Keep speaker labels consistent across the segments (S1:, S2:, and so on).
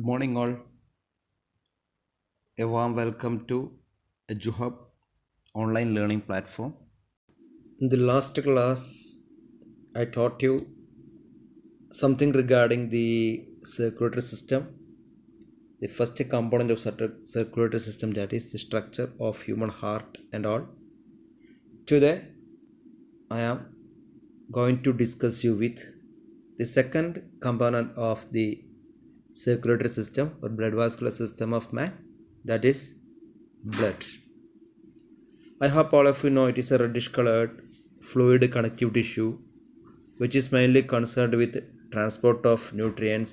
S1: morning, all. A warm welcome to EduHub online learning platform. In the last class, I taught you something regarding the circulatory system. The first component of circulatory system, that is the structure of human heart and all. Today, I am going to discuss you with the second component of the circulatory system or blood vascular system of man, that is blood. I hope all of you know it is a reddish colored fluid connective tissue which is mainly concerned with transport of nutrients,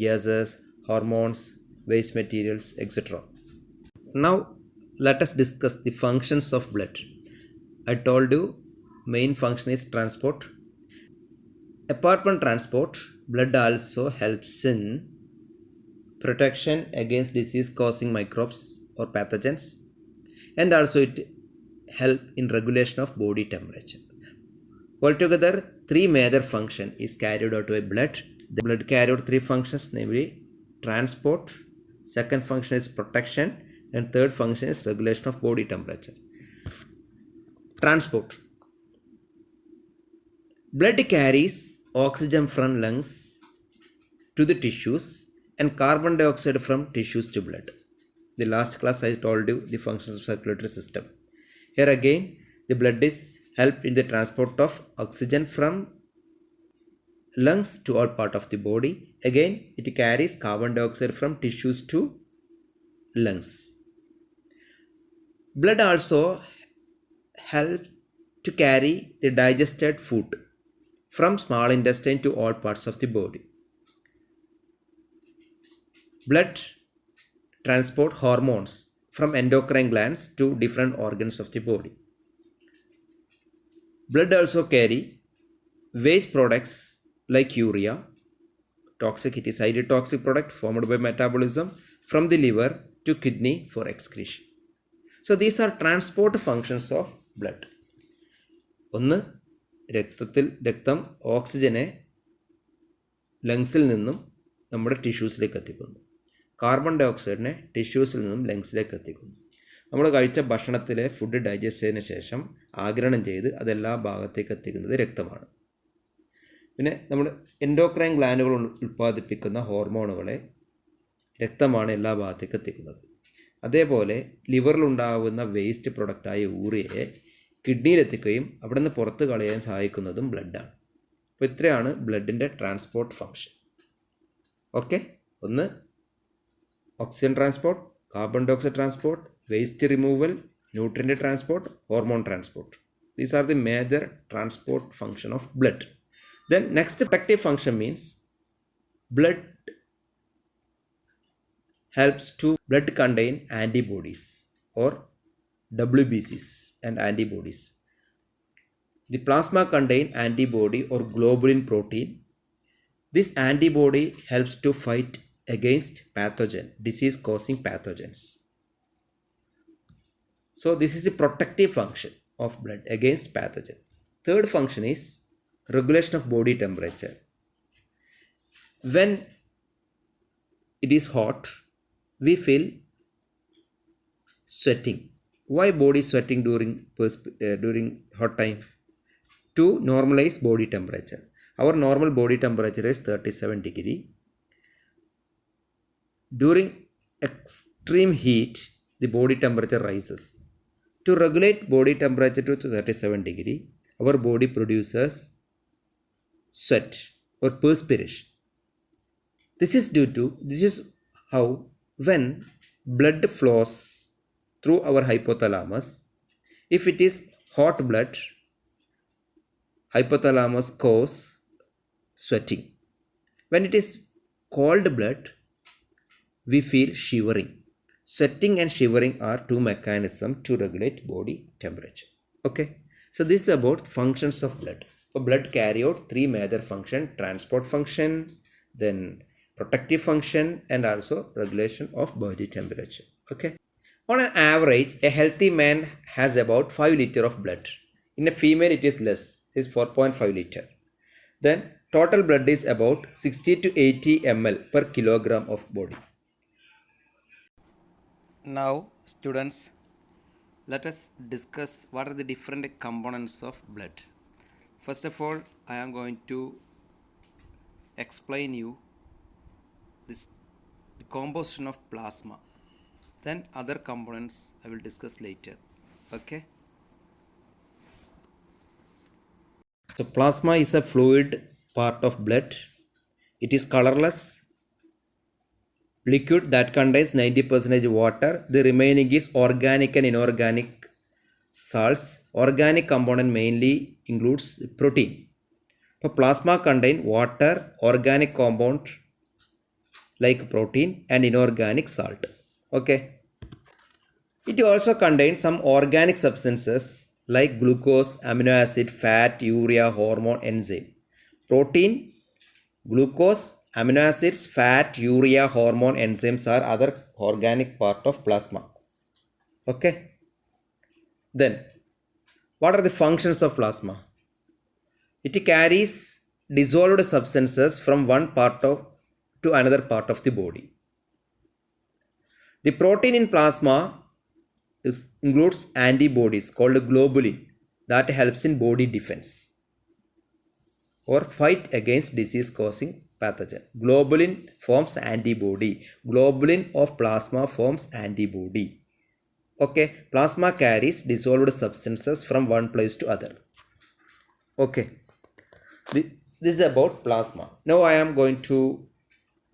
S1: gases, hormones, waste materials, etc. Now let us discuss the functions of blood. I told you main function is transport. Apart from transport, blood also helps in protection against disease causing microbes or pathogens, and also it helps in regulation of body temperature. Altogether, three major functions is carried out by blood. The blood carries out three functions, namely transport, second function is protection, and third function is regulation of body temperature. Transport. Blood carries oxygen from lungs to the tissues and carbon dioxide from tissues to blood. The last class I told you the functions of circulatory system. Here again the blood is help in the transport of oxygen from lungs to all part of the body. Again it carries carbon dioxide from tissues to lungs. Blood also helps to carry the digested food from small intestine to all parts of the body. Blood transport hormones from endocrine glands to different organs of the body. Blood also carry waste products like urea, toxic, it is highly toxic product formed by metabolism, from the liver to kidney for excretion. So these are transport functions of blood. ഒന്ന് രക്തം ഓക്സിജനെ ലങ്സിൽ നിന്നും നമ്മുടെ ടിഷ്യൂസിലേക്ക് എത്തിക്കുന്നു. Carbon dye ഓക്സൈഡിനെ ടിഷ്യൂസിൽ നിന്നും ലങ്സിലേക്ക് എത്തിക്കുന്നു. നമ്മൾ കഴിച്ച ഭക്ഷണത്തിലെ ഫുഡ് ഡൈജസ്റ്റ് ചെയ്തതിന് ശേഷം ആഗിരണം ചെയ്ത് അതെല്ലാ ഭാഗത്തേക്ക് എത്തിക്കുന്നത് രക്തമാണ്. പിന്നെ നമ്മൾ എൻഡോക്രൈൻ ഗ്ലാൻഡുകൾ ഉൽപ്പാദിപ്പിക്കുന്ന ഹോർമോണുകളെ രക്തമാണ് എല്ലാ ഭാഗത്തേക്ക് എത്തിക്കുന്നത്. അതേപോലെ ലിവറിലുണ്ടാകുന്ന വേസ്റ്റ് പ്രൊഡക്റ്റായ യൂറിയയെ കിഡ്നിയിലെത്തിക്കുകയും അവിടെ നിന്ന് പുറത്ത് കളയാൻ സഹായിക്കുന്നതും ബ്ലഡാണ്. അപ്പോൾ ഇത്രയാണ് ബ്ലഡിൻ്റെ ട്രാൻസ്പോർട്ട് ഫങ്ഷൻ. ഓക്കെ, ഒന്ന് oxygen transport, carbon dioxide transport, waste removal, nutrient transport, hormone transport. These are the major transport function of blood. Then next protective function means blood helps to blood contain antibodies or WBCs and antibodies. The plasma contain antibody or globulin protein. This antibody helps to fight against pathogen, disease causing pathogens. So this is the protective function of blood against pathogen. Third function is regulation of body temperature. When it is hot, we feel sweating. Why body sweating during hot time? To normalize body temperature. Our normal body temperature is 37 degree. During extreme heat, the body temperature rises. To regulate body temperature to 37 degree, our body produces sweat or perspiration. This is how when blood flows through our hypothalamus, if it is hot blood, hypothalamus cause sweating. When it is cold blood, we feel shivering. Sweating and shivering are two mechanisms to regulate body temperature. Okay, so this is about functions of blood. So blood carry out three major functions: transport function, then protective function, and also regulation of body temperature. Okay, on an average a healthy man has about 5 liters of blood. In a female it is less, it is 4.5 liter. Then total blood is about 60 to 80 ml per kilogram of body. Now, students, let us discuss what are the different components of blood. First of all, I am going to explain you this the composition of plasma. Then other components I will discuss later. Okay? So plasma is a fluid part of blood. It is colorless liquid that contains 90% water. The remaining is organic and inorganic salts. Organic component mainly includes protein. So plasma contain water, organic compound like protein and inorganic salt. Okay. It also contains some organic substances like glucose, amino acid, fat, urea, hormone, enzyme. Protein, glucose, amino acids, fat, urea, hormone, enzymes are other organic part of plasma. Okay. Then, what are the functions of plasma? It carries dissolved substances from one part of to another part of the body. The protein in plasma includes antibodies called globulin that helps in body defense or fight against disease causing pathogen. Globulin forms antibody. Globulin of plasma forms antibody. Okay, plasma carries dissolved substances from one place to other. Okay, this is about plasma. Now I am going to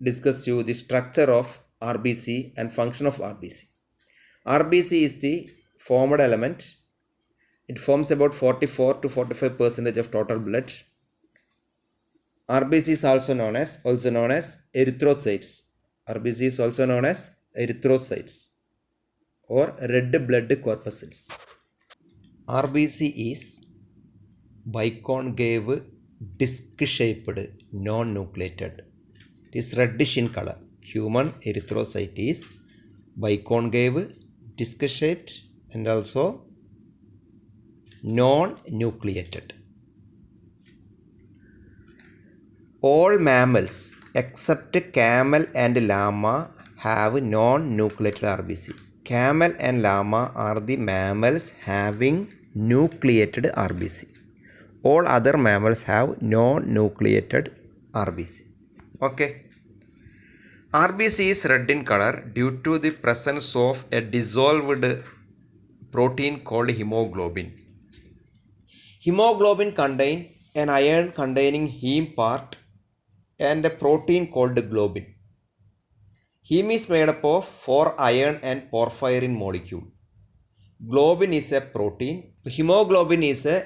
S1: discuss you the structure of RBC and function of RBC. RBC is the formed element. It forms about 44 to 45% of total blood. RBC is also known as erythrocytes. RBC is also known as erythrocytes or red blood corpuscles. RBC is biconcave disc shaped non-nucleated. It is reddish in color. Human erythrocyte is biconcave disc shaped and also non-nucleated. All mammals except camel and llama have non-nucleated RBC. Camel and llama are the mammals having nucleated RBC. All other mammals have non-nucleated RBC. Okay. RBC is red in color due to the presence of a dissolved protein called hemoglobin. Hemoglobin contains an iron containing heme part and a protein called globin. Heme is made up of 4 iron and porphyrin molecule. Globin is a protein. Hemoglobin is a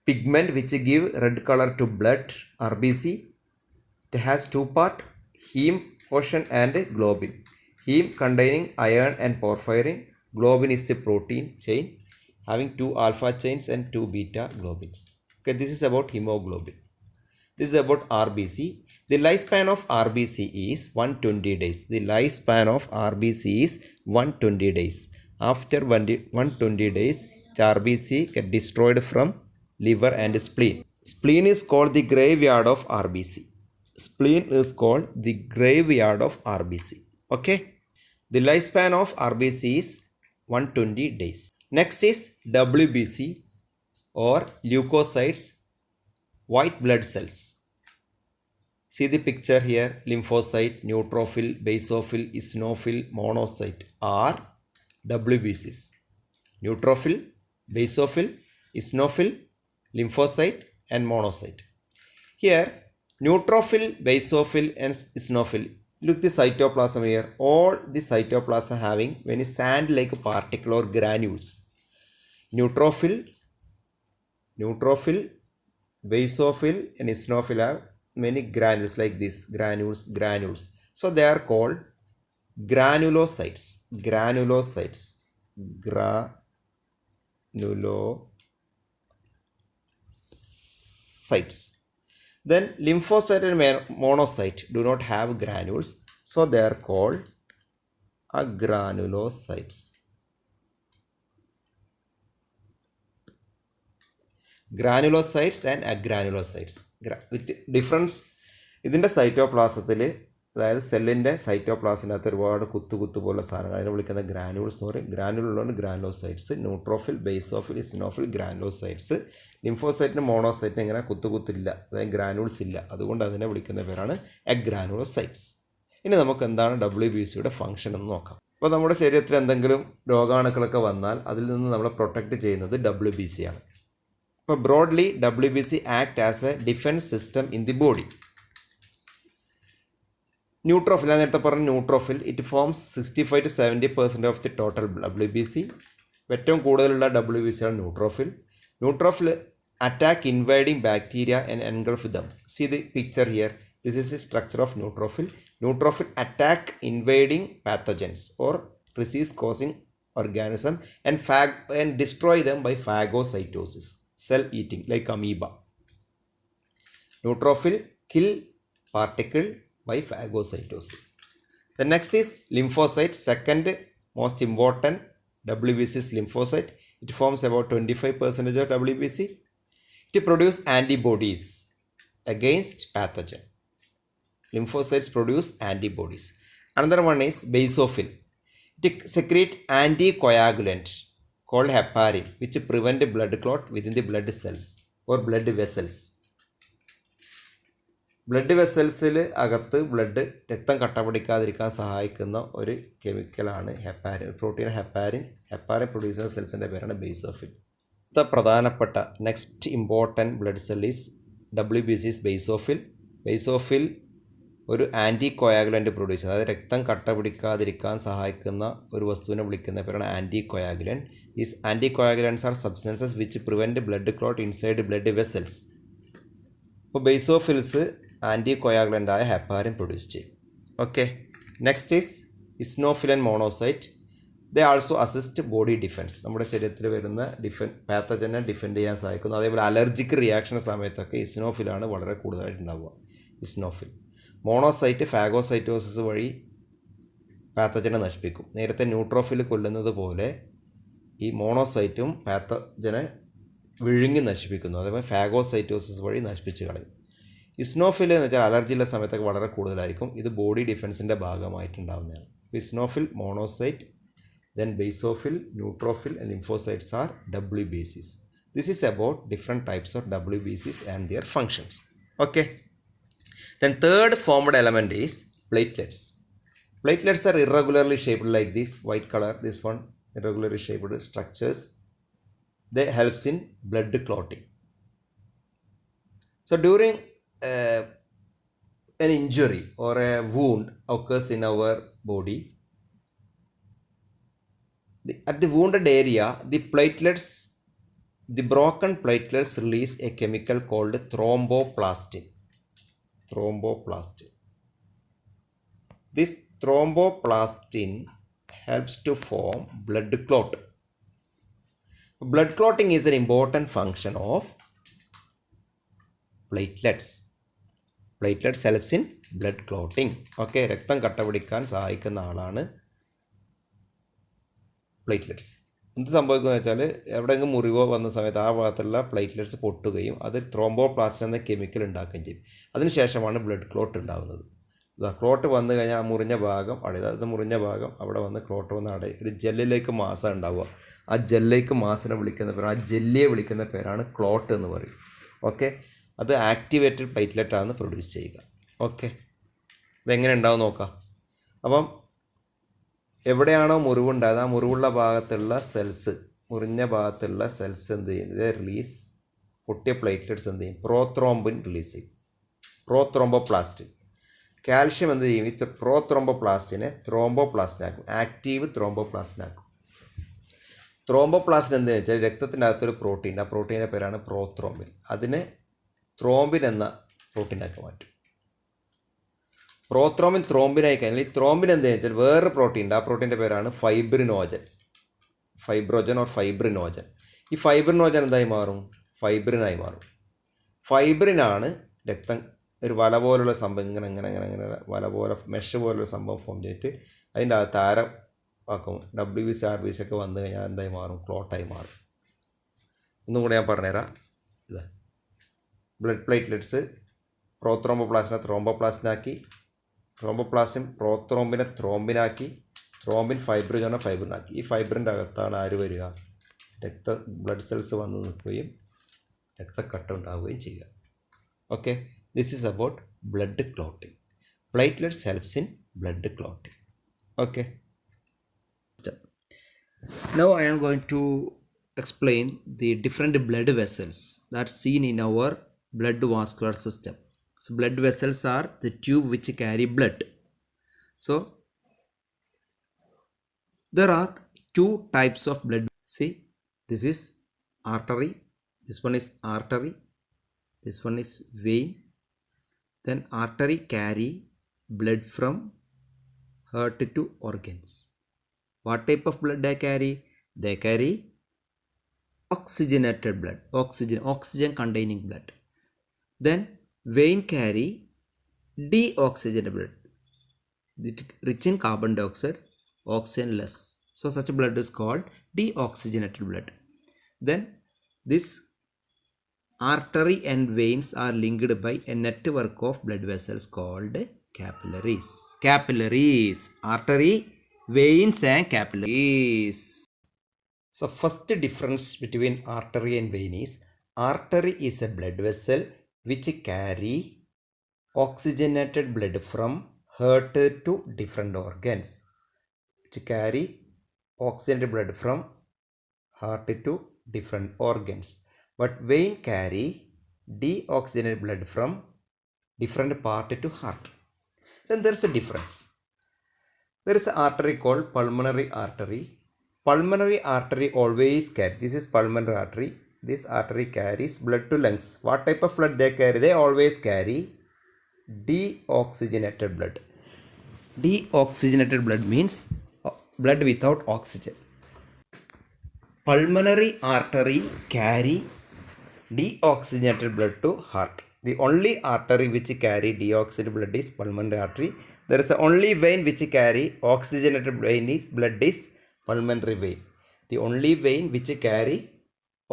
S1: pigment which give red color to blood, RBC. It has two parts, heme portion and globin. Heme containing iron and porphyrin. Globin is the protein chain having 2 alpha chains and 2 beta globins. Okay, this is about hemoglobin. This is about RBC. The lifespan of RBC is 120 days. The lifespan of RBC is 120 days. After 120 days, RBC get destroyed from liver and spleen. Spleen is called the graveyard of RBC. Spleen is called the graveyard of RBC. Okay. The lifespan of RBC is 120 days. Next is WBC or leukocytes, white blood cells. See the picture here, lymphocyte, neutrophil, basophil, eosinophil, monocyte are WBCs. Neutrophil, basophil, eosinophil, lymphocyte and monocyte. Here, neutrophil, basophil and eosinophil. Look the cytoplasm here. All the cytoplasm having many sand-like particle or granules. Neutrophil, basophil and eosinophil have many granules like this. Granules. So they are called granulocytes. Granulocytes. Then lymphocyte and monocyte do not have granules. So they are called agranulocytes. Granulocytes and agranulocytes. With difference ഇതിൻ്റെ സൈറ്റോപ്ലാസത്തിൽ അതായത് സെല്ലിൻ്റെ സൈറ്റോപ്ലാസിനകത്ത് ഒരുപാട് കുത്തു പോലുള്ള സാധനങ്ങൾ, അതിനെ വിളിക്കുന്ന granules എന്ന് പറയും. ഗ്രാനുകളുള്ളതുകൊണ്ട് granulocytes, neutrophil, basophil, eosinophil, granulocytes. ലിംഫോസൈറ്റിന് മോണോസൈറ്റിന് ഇങ്ങനെ കുത്തില്ല, അതായത് ഗ്രാനുൾസ് ഇല്ല, അതുകൊണ്ട് അതിനെ വിളിക്കുന്ന പേരാണ് എഗ്രാനുലോസൈറ്റ്സ്. ഇനി നമുക്ക് എന്താണ് WBCയുടെ ഫംഗ്ഷൻ എന്ന് നോക്കാം. അപ്പോൾ നമ്മുടെ ശരീരത്തിൽ എന്തെങ്കിലും രോഗാണുക്കളൊക്കെ വന്നാൽ അതിൽ നിന്ന് നമ്മളെ പ്രൊട്ടക്റ്റ് ചെയ്യുന്നത് WBC ആണ്. അപ്പോൾ broadly WBC act as a defence system in the body. Neutrophil, ഞാൻ നേരത്തെ പറഞ്ഞ neutrophil, it forms 65 to 70% of the total WBC. ഏറ്റവും കൂടുതലുള്ള WBC ആണ് neutrophil. Neutrophil attack invading bacteria and engulf them. See the picture here. This is the structure of neutrophil. Neutrophil attack invading pathogens or disease causing organism and destroy them by phagocytosis, cell eating like amoeba. Neutrophil kill particle by phagocytosis. The next is lymphocyte. Second most important WBC is lymphocyte. It forms about 25% of WBC. It produces antibodies against pathogen. Lymphocytes produce antibodies. Another one is basophil. It secrete anticoagulant called heparin, which prevent blood clot within the blood cells or blood vessels. Blood വെസൽസിൽ അകത്ത് രക്തം കട്ട പിടിക്കാതിരിക്കാൻ സഹായിക്കുന്ന ഒരു കെമിക്കലാണ് heparin, protein heparin. Heparin produce ചെയ്യുന്ന സെൽസിൻ്റെ പേരാണ് ബേസോഫിൽ. പ്രധാനപ്പെട്ട next important blood cell is WBC is basophil. Basophil ഒരു ആൻറ്റികോയാഗുലൻ്റ് പ്രൊഡ്യൂസ് ചെയ്യുന്നത്, അതായത് രക്തം കട്ട പിടിക്കാതിരിക്കാൻ സഹായിക്കുന്ന ഒരു വസ്തുവിനെ വിളിക്കുന്ന പേരാണ് anticoagulant. These anticoagulants are substances which prevent blood clot inside blood vessels. അപ്പോൾ ബേസോഫിൽസ് ആൻറ്റികോയാഗുലൻ്റായ ഹെപ്പാരിൻ പ്രൊഡ്യൂസ് ചെയ്യും. Okay, next is eosinophil and monocyte. They also assist body defence. നമ്മുടെ ശരീരത്തിൽ വരുന്ന പാത്തജനെ ഡിഫെൻഡ് ചെയ്യാൻ സഹായിക്കുന്നു. അതേപോലെ അലർജിക് റിയാക്ഷൻ സമയത്തൊക്കെ ഇസ്നോഫിലാണ് വളരെ കൂടുതലായിട്ട് ഉണ്ടാവുക. ഇസ്നോഫിൽ. മോണോസൈറ്റ് ഫാഗോസൈറ്റോസിസ് വഴി പാത്തജനെ നശിപ്പിക്കും. നേരത്തെ ന്യൂട്രോഫിൽ കൊല്ലുന്നത് പോലെ ഈ മോണോസൈറ്റും പാത്തജനെ വിഴുങ്ങി നശിപ്പിക്കുന്നു. അതേപോലെ ഫാഗോസൈറ്റോസിസ് വഴി നശിപ്പിച്ച് കളയും. ഇസ്നോഫിൽ എന്ന് വെച്ചാൽ അലർജിയുള്ള സമയത്തൊക്കെ വളരെ കൂടുതലായിരിക്കും. ഇത് ബോഡി ഡിഫെൻസിൻ്റെ ഭാഗമായിട്ടുണ്ടാകുന്നതാണ്. Eosinophil, monocyte, then basophil, neutrophil and lymphocytes are WBCs. This is about different types of WBCs and their functions. Okay. Then third formed element is platelets. Platelets are irregularly shaped like this, white color, this one, irregularly shaped structures. They helps in blood clotting. So during an injury or a wound occurs in our body, at the wounded area, the broken platelets release a chemical called thromboplastin. This thromboplastin helps to form blood clot. Blood clotting is an important function of platelets. Platelets helps in blood clotting. Okay, രക്തം കട്ട പിടിക്കാൻ സഹായിക്കുന്ന ആളാണ് platelets. എന്ത് സംഭവിക്കുന്നത് വെച്ചാൽ എവിടെയെങ്കിലും മുറിവോ വന്ന സമയത്ത് ആ ഭാഗത്തുള്ള പ്ലേറ്റ്ലെറ്റ്സ് പൊട്ടുകയും അത് ത്രോംബോപ്ലാസ്റ്റിൻ എന്ന കെമിക്കൽ ഉണ്ടാക്കുകയും ചെയ്യും. അതിനുശേഷമാണ് ബ്ലഡ് ക്ലോട്ട് ഉണ്ടാകുന്നത്. ക്ലോട്ട് വന്നു കഴിഞ്ഞാൽ ആ മുറിഞ്ഞ ഭാഗം അവിടെ വന്ന് ക്ലോട്ട് വന്ന് ഒരു ജെല്ലിലേക്ക് മാസം ഉണ്ടാവുക. ആ ജെല്ലിലേക്ക് മാസിനെ വിളിക്കുന്ന പേരാണ്, ആ ജെല്ലിയെ വിളിക്കുന്ന പേരാണ് ക്ലോട്ട് എന്ന് പറയും. ഓക്കെ, അത് ആക്ടിവേറ്റഡ് പ്ലേറ്റ്ലെറ്റാണ് പ്രൊഡ്യൂസ് ചെയ്യുക. ഓക്കെ, ഇതെങ്ങനെ ഉണ്ടാവും നോക്കാം. അപ്പം എവിടെയാണോ മുറിവുണ്ടായത് ആ മുറിവുള്ള ഭാഗത്തുള്ള സെൽസ്, മുറിഞ്ഞ ഭാഗത്തുള്ള സെൽസ് എന്ത് ചെയ്യും, ഇത് റിലീസ്, പൊട്ടിയ പ്ലേറ്റ്ലെറ്റ്സ് എന്ത് ചെയ്യും, പ്രോത്രോംബിൻ റിലീസ് ചെയ്യും. പ്രോത്രോംബോപ്ലാസ്റ്റിൻ. കാൽഷ്യം എന്ത് ചെയ്യും, ഈ പ്രോത്രോംബോപ്ലാസ്റ്റിനെ ത്രോംബോപ്ലാസ്റ്റിനാക്കും, ആക്റ്റീവ് ത്രോംബോപ്ലാസ്റ്റിനാക്കും. ത്രോംബോപ്ലാസ്റ്റിൻ എന്താണെന്ന് വെച്ചാൽ രക്തത്തിനകത്തൊരു പ്രോട്ടീൻ, ആ പ്രോട്ടീൻ്റെ പേരാണ് പ്രോത്രോംബിൻ. അതിനെ ത്രോംബിൻ എന്ന പ്രോട്ടീനാക്കി മാറ്റും. പ്രോത്രോംബിൻ ത്രോംബിനായി കഴിഞ്ഞാൽ ഈ ത്രോംബിൻ എന്താണെന്ന് വെച്ചാൽ വേറൊരു പ്രോട്ടീൻ ഉണ്ട്, ആ പ്രോട്ടീൻ്റെ പേരാണ് ഫൈബ്രോജൻ ഓർ ഫൈബ്രിനോജൻ. ഈ ഫൈബ്രിനോജൻ എന്തായി മാറും, ഫൈബ്രിനായി മാറും. ഫൈബ്രിനാണ് രക്തം ഒരു വല പോലുള്ള സംഭവം ഇങ്ങനെ വല പോലെ മെഷ് പോലുള്ള സംഭവം ഫോം ചെയ്തിട്ട് അതിൻ്റെ അകത്ത് ആക്കും. WBC RBC ഒക്കെ വന്നു കഴിഞ്ഞാൽ എന്തായി മാറും, ക്ലോട്ടായി മാറും. ഒന്നും കൂടെ ഞാൻ പറഞ്ഞുതരാം. ഇതാ ബ്ലഡ് പ്ലേറ്റ്ലെറ്റ്സ് പ്രോത്രോംബോപ്ലാസ്റ്റിനെ ത്രോംബോപ്ലാസ്റ്റിനാക്കി, ത്രോംബോപ്ലാസ്റ്റിൻ പ്രോത്രോംബിനെ ത്രോംബിനാക്കി, ത്രോംബിൻ ഫൈബ്രിനെ ഫൈബ്രിനാക്കി. ഈ ഫൈബ്രിൻ്റെ അകത്താണ് ആര് വരിക? ബ്ലഡ് സെൽസ് വന്ന് നിൽക്കുകയും രക്തക്കട്ട ഉണ്ടാവുകയും ചെയ്യുക. Okay, this is about blood clotting. Platelets helps in blood clotting. Okay, now I am going to explain the different blood vessels that's seen in our blood vascular system. So blood vessels are the tube which carry blood. So there are two types of blood. See, this is artery, this one is artery, this one is vein. Then artery carry blood from heart to organs. What type of blood they carry? They carry oxygenated blood, oxygen containing blood. Then vein carry deoxygenated blood, rich in carbon dioxide, oxygen less. So such blood is called deoxygenated blood. Then this artery and veins are linked by a network of blood vessels called capillaries. Capillaries, artery, veins and capillaries. So first difference between artery and vein is, artery is a blood vessel which carry oxygenated blood from heart to different organs. To carry oxygenated blood from heart to different organs. But vein carry deoxygenated blood from different part to heart. So there is a difference. There is an artery called pulmonary artery. Pulmonary artery always carry, this is pulmonary artery, this artery carries blood to lungs. What type of blood they carry? They always carry deoxygenated blood. Deoxygenated blood means blood without oxygen. Pulmonary artery carry deoxygenated blood to heart. The only artery which carry deoxygenated blood is pulmonary artery. There is only vein which carry oxygenated blood is pulmonary vein. The only vein which carry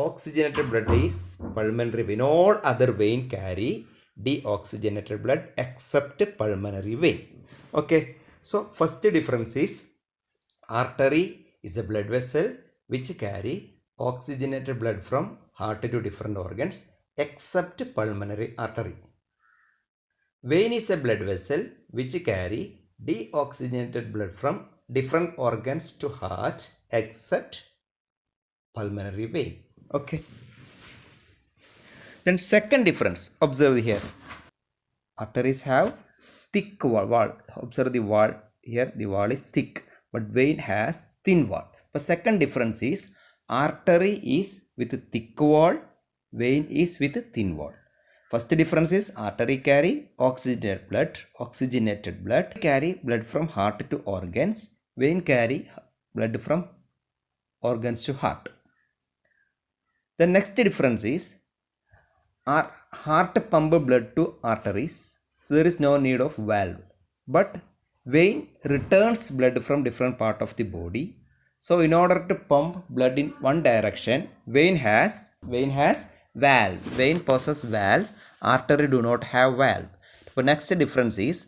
S1: oxygenated blood is pulmonary vein. All other vein carry deoxygenated blood except pulmonary vein. Okay, so first difference is, artery is a blood vessel which carry oxygenated blood from heart to different organs except pulmonary artery. Vein is a blood vessel which carry deoxygenated blood from different organs to heart except pulmonary vein. Okay, then second difference, observe here. Arteries have thick wall. Observe the wall here, the wall is thick, but vein has thin wall. The second difference is, artery is with thick wall, vein is with thin wall. First difference is, artery carry oxygenated blood, carry blood from heart to organs, vein carry blood from organs to heart. The next difference is, heart pump blood to arteries, there is no need of valve, but vein returns blood from different part of the body. So in order to pump blood in one direction, vein has valve. Vein possesses valve, artery do not have valve. So next difference is,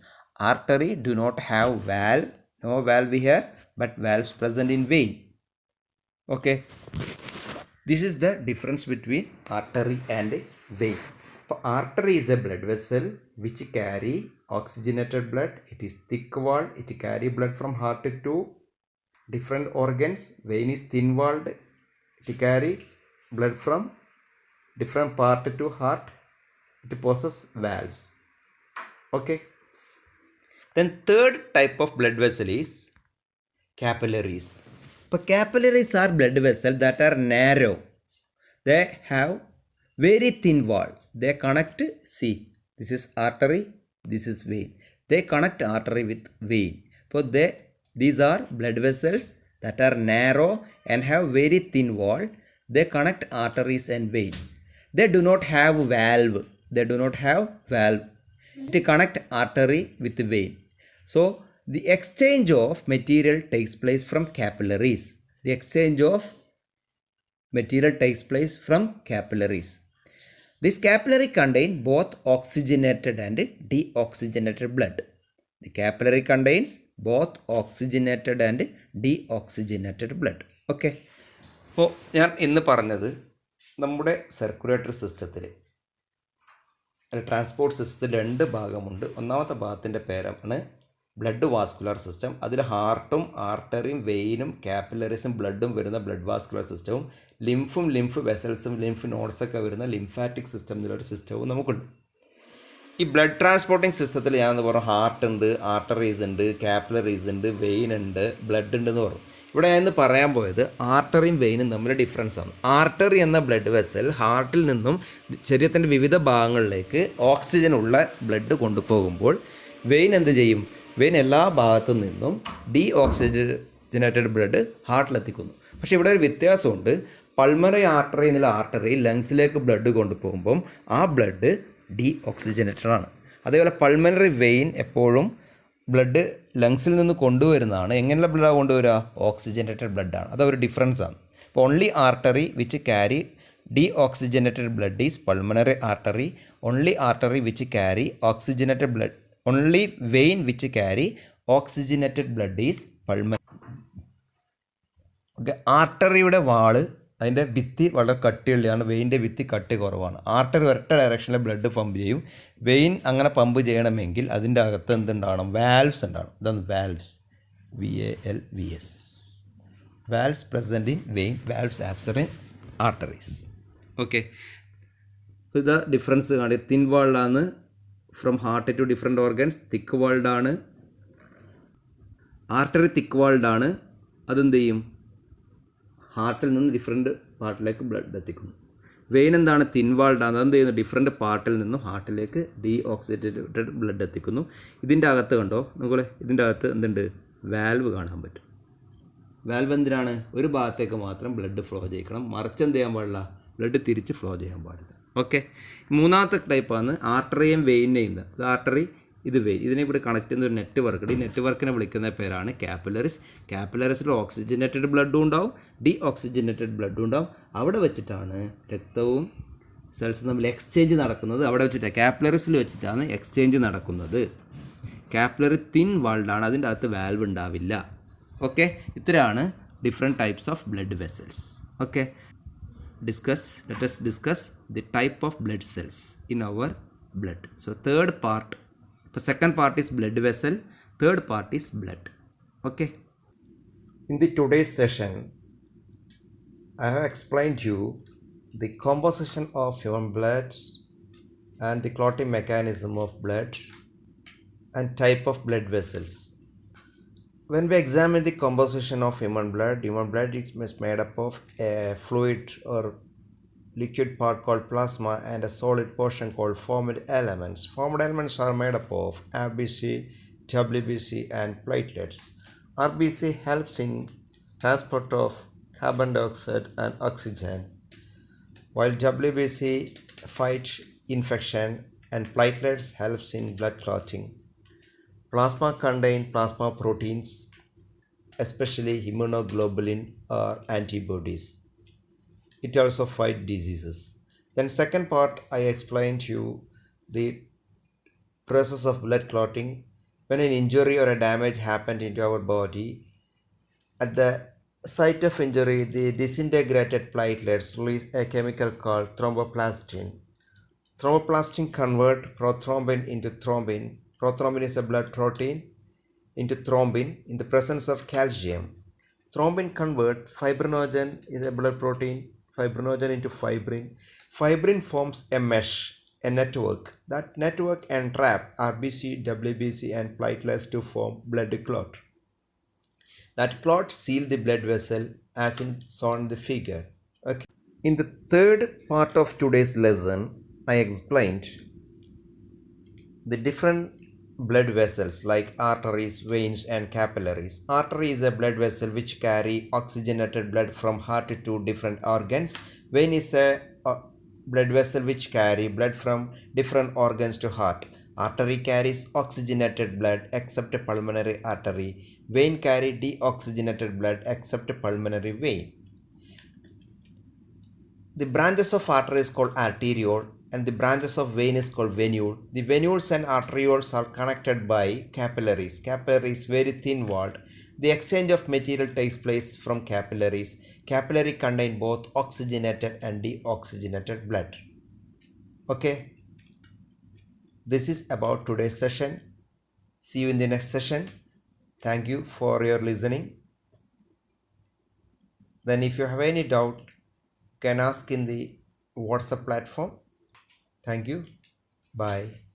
S1: artery do not have valve, no valve here, but valves present in vein. Okay, this is the difference between artery and vein. So artery is a blood vessel which carry oxygenated blood. It is thick wall, it carry blood from heart to different organs. Vein is thin walled, it carry blood from different part to heart. It possesses valves. Okay, then third type of blood vessel is capillaries. But capillaries are blood vessels that are narrow. They have very thin wall. They connect, see, this is artery, this is vein. They connect artery with vein. So these are blood vessels that are narrow and have very thin wall. They connect arteries and vein. They do not have valve. They do not have valve to connect artery with vein. So the exchange of material takes place from capillaries. The exchange of material takes place from capillaries. This capillary contain both oxygenated and deoxygenated blood. The capillary contains both oxygenated and deoxygenated blood. Okay, അപ്പോൾ ഞാൻ ഇന്ന് പറഞ്ഞത് നമ്മുടെ circulatory സിസ്റ്റത്തിൽ transport സിസ്റ്റത്തിൽ 2 ഭാഗമുണ്ട്. ഒന്നാമത്തെ ഭാഗത്തിൻ്റെ പേരാണ് ബ്ലഡ് വാസ്കുലർ സിസ്റ്റം. അതിൽ ഹാർട്ടും ആർട്ടറിയും വെയിനും കാപ്പിലറീസും ബ്ലഡും വരുന്ന ബ്ലഡ് വാസ്കുലർ സിസ്റ്റവും ലിംഫും ലിംഫ് വെസൽസും ലിംഫ് നോഡ്സൊക്കെ വരുന്ന ലിംഫാറ്റിക് സിസ്റ്റം എന്നുള്ളൊരു സിസ്റ്റവും നമുക്കുണ്ട്. ഈ ബ്ലഡ് ട്രാൻസ്പോർട്ടിങ് സിസ്റ്റത്തിൽ ഞാനെന്ന് പറഞ്ഞു ഹാർട്ട് ഉണ്ട്, ആർട്ടറീസ് ഉണ്ട്, കാപ്പിലറീസ് ഉണ്ട്, വെയിൻ ഉണ്ട്, ബ്ലഡ് ഉണ്ടെന്ന് പറഞ്ഞു. ഇവിടെ ഞാനിന്ന് പറയാൻ പോയത് ആർട്ടറിയും വെയിനും തമ്മിൽ ഡിഫറൻസ് ആണ്. ആർട്ടറി എന്ന ബ്ലഡ് വെസൽ ഹാർട്ടിൽ നിന്നും ശരീരത്തിൻ്റെ വിവിധ ഭാഗങ്ങളിലേക്ക് ഓക്സിജൻ ഉള്ള ബ്ലഡ് കൊണ്ടുപോകുമ്പോൾ വെയിൻ എന്ത് ചെയ്യും? വെയിൻ എല്ലാ ഭാഗത്തു നിന്നും ഡീഓക്സിജനേറ്റഡ് ബ്ലഡ് ഹാർട്ടിലെത്തിക്കുന്നു. പക്ഷേ ഇവിടെ ഒരു വ്യത്യാസമുണ്ട്. പൾമണറി ആർട്ടറി എന്നുള്ള ആർട്ടറി ലങ്സിലേക്ക് ബ്ലഡ് കൊണ്ടുപോകുമ്പം ആ ബ്ലഡ് ഡീഓക്സിജനേറ്റഡ് ആണ്. അതേപോലെ പൾമണറി വെയിൻ എപ്പോഴും ബ്ലഡ് ലങ്സിൽ നിന്ന് കൊണ്ടുവരുന്നതാണ്. എങ്ങനെയുള്ള ബ്ലഡാണ് കൊണ്ടുവരിക? ഓക്സിജനേറ്റഡ് ബ്ലഡാണ്. അതൊരു ഡിഫറൻസ് ആണ്. അപ്പോൾ only artery which carry deoxygenated blood is pulmonary artery. Only artery which carry oxygenated blood only vein which carry oxygenated blood is pulmonary. Okay, ആർട്ടറിയുടെ വാള് അതിൻ്റെ ഭിത്തി വളരെ കട്ടിയുള്ളതാണ്. വെയിൻ്റെ ഭിത്തി കട്ടി കുറവാണ്. ആർട്ടറി ഒരൊറ്റ ഡയറക്ഷനിൽ ബ്ലഡ് പമ്പ് ചെയ്യും. വെയിൻ അങ്ങനെ പമ്പ് ചെയ്യണമെങ്കിൽ അതിൻ്റെ അകത്ത് എന്തുണ്ടാവണം? വാൽവ്സ് ഉണ്ടാവണം. ഇതാണ് valves, VALVS. Valves present in vein, valves absent in arteries. Okay, ഇത് ഡിഫറൻസ് കാണി. തിൻ വാൾഡാണ് from heart to different organs. Thick വാൾഡാണ്. ആർട്ടറി തിക്ക് വാൾഡാണ്. അതെന്ത് ചെയ്യും? ഹാർട്ടിൽ നിന്ന് ഡിഫറെൻറ്റ് പാർട്ടിലേക്ക് ബ്ലഡ് എത്തിക്കുന്നു. വെയിൻ എന്താണ്? തിൻ വാൾഡാണ്. അതെന്ത് ചെയ്യുന്നു? ഡിഫറെൻറ്റ് പാർട്ടിൽ നിന്നും ഹാർട്ടിലേക്ക് ഡീഓക്സിജനേറ്റഡ് ബ്ലഡ് എത്തിക്കുന്നു. ഇതിൻ്റെ അകത്ത് കണ്ടോ നോക്കൂ, ഇതിൻ്റെ അകത്ത് എന്തുണ്ട്? വാൽവ് കാണാൻ പറ്റും. വാൽവ് എന്തിനാണ്? ഒരു ഭാഗത്തേക്ക് മാത്രം ബ്ലഡ് ഫ്ലോ ചെയ്യിക്കണം. മറിച്ച് എന്ത് ചെയ്യാൻ പാടില്ല? ബ്ലഡ് തിരിച്ച് ഫ്ലോ ചെയ്യാൻ പാടില്ല. ഓക്കെ, മൂന്നാമത്തെ ടൈപ്പാണ് ആർട്ടറിയും വെയിനെയും. ഇത് ആർട്ടറി, ഇത് വെയിൻ. ഇതിനെ ഇവിടെ കണക്ട് ചെയ്യുന്ന ഒരു നെറ്റ്വർക്ക്. ഈ നെറ്റ്വർക്കിനെ വിളിക്കുന്ന പേരാണ് കാപ്പിലറീസ്. കാപ്പിലറീസിൽ ഓക്സിജനേറ്റഡ് ബ്ലഡും ഉണ്ടാവും, ഡീഓക്സിജനേറ്റഡ് ബ്ലഡും ഉണ്ടാവും. അവിടെ വെച്ചിട്ടാണ് രക്തവും സെൽസും തമ്മിൽ എക്സ്ചേഞ്ച് നടക്കുന്നത്. അവിടെ വെച്ചിട്ടാണ്, കാപ്പിലറീസിൽ വെച്ചിട്ടാണ് എക്സ്ചേഞ്ച് നടക്കുന്നത്. കാപ്പിലറി തിൻ വാൾഡാണ്, അതിൻ്റെ അകത്ത് വാൽവ് ഉണ്ടാവില്ല. ഓക്കെ, ഇത്രയാണ് different types of blood vessels. Okay, let us discuss the type of blood cells in our blood. So third part, the second part is blood vessel, third part is blood. Okay, in the today's session I have explained you the composition of human blood and the clotting mechanism of blood and type of blood vessels. When we examine the composition of human blood is made up of a fluid or liquid part called plasma and a solid portion called formed elements. Formed elements are made up of RBC, WBC and platelets. RBC helps in transport of carbon dioxide and oxygen, while WBC fights infection and platelets helps in blood clotting. Plasma contain plasma proteins, especially immunoglobulin or antibodies. It also fights diseases. Then second part, I explained to you the process of blood clotting. When an injury or a damage happened into our body, at the site of injury, the disintegrated platelets release a chemical called thromboplastin. Thromboplastin convert prothrombin into thrombin. Prothrombin is a blood protein into thrombin in the presence of calcium. Thrombin convert fibrinogen is a blood protein, fibrinogen into fibrin. Fibrin forms a mesh, a network. That network entrap RBC, WBC and platelets to form blood clot. That clot seal the blood vessel as in shown in the figure. Okay. In the third part of today's lesson, I explained the different blood vessels like arteries, veins and capillaries. Artery is a blood vessel which carry oxygenated blood from heart to different organs. Vein is a blood vessel which carry blood from different organs to heart. Artery carries oxygenated blood except pulmonary artery. Vein carry deoxygenated blood except pulmonary vein. The branches of artery is called arteriole. and the branches of vein is called venule. The venules and arterioles are connected by capillaries. Capillaries very thin walled. The exchange of material takes place from capillaries. Capillary contain both oxygenated and deoxygenated blood. Okay, this is about today's session. See you in the next session. Thank you for your listening. Then if you have any doubt, you can ask in the WhatsApp platform. Thank you. Bye.